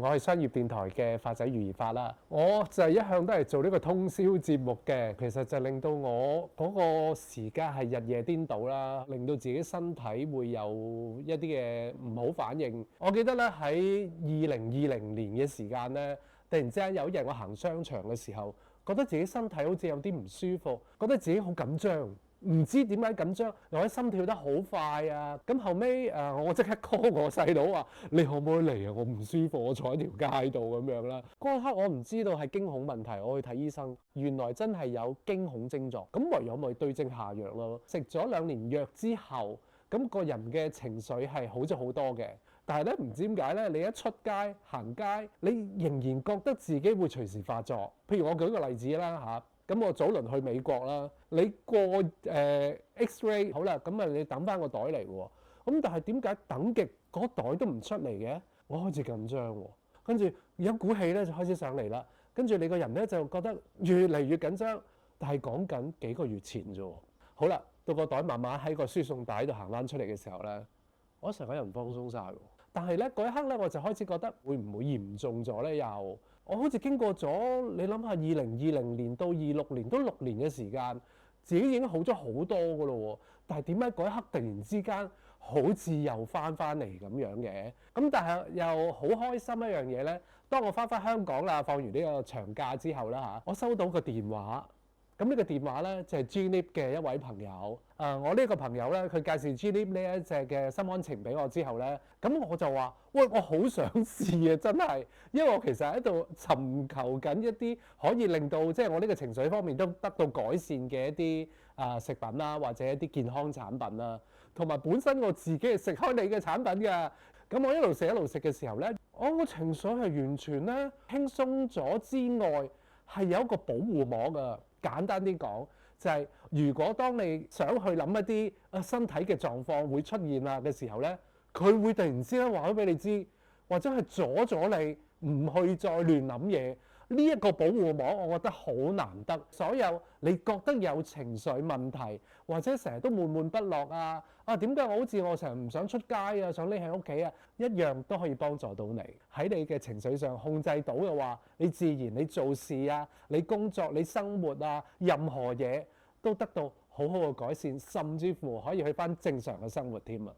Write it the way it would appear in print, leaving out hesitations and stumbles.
我係商業電台嘅發仔余宜發啦。我就一向都係做呢個通宵節目嘅，其實就令到我嗰個時間係日夜顛倒啦，令到自己身體會有一啲嘅唔好反應。我記得咧喺2020年嘅時間咧，突然之間有一日我行商場嘅時候，覺得自己身體好似有啲唔舒服，覺得自己好緊張。唔知點解緊張，又喺心跳得好快啊！咁後尾我即刻 call 我細佬話：你可唔可以嚟啊？我唔舒服，我坐喺條街度咁樣啦。嗰一刻我唔知道係驚恐問題，我去睇醫生，原來真係有驚恐症狀。咁唯有咪對症下藥咯。食咗2年藥之後，咁個人嘅情緒係好咗好多嘅。但係咧唔知點解咧，你一出街行街，你仍然覺得自己會隨時發作。譬如我舉個例子啦嚇。咁我早輪去美國啦，你過X-ray 好啦，咁啊你等翻個袋嚟喎，咁但係點解等極嗰袋都唔出嚟嘅？我開始緊張喎，跟住有股氣咧就開始上嚟啦，跟住你個人咧就覺得越嚟越緊張，但係講緊幾個月前啫喎。好啦，到個袋慢慢喺個輸送帶度行翻出嚟嘅時候咧，我成個人放鬆晒喎。但係咧嗰一刻咧，我就開始覺得會唔會嚴重咗咧？又我好似經過咗，你諗下2020年到26年都6年嘅時間，自己已經好咗好多㗎咯喎。但係點解嗰一刻突然之間好似又翻嚟咁樣嘅？咁但係又好開心一樣嘢咧。當我翻香港啦，放完呢個長假之後啦嚇，我收到個電話。咁呢個電話咧就係 Geneep 嘅一位朋友。我呢個朋友咧，佢介紹 Geneep 呢一隻嘅心安情俾我之後咧，咁我就話：喂，我好想試啊！真係，因為我其實喺度尋求緊一啲可以令到即係我呢個情緒方面都得到改善嘅一啲食品啦，或者一啲健康產品啦，同埋本身我自己係食開你嘅產品㗎。咁我一路食嘅時候咧，我個情緒係完全咧輕鬆咗之外，係有一個保護膜㗎。簡單啲講，就係如果當你想去諗一啲身體嘅狀況會出現啦嘅時候咧，佢會突然之間話咗俾你知，或者係阻咗你唔去再亂諗嘢。呢一個保護膜，我覺得好難得。所有你覺得有情緒問題，或者成日都悶悶不樂點解我成日唔想出街啊，想匿喺屋企啊，一樣都可以幫助到你。喺你嘅情緒上控制到嘅話，你自然你做事啊，你工作、你生活啊，任何嘢都得到好好嘅改善，甚至乎可以去返正常嘅生活添啊！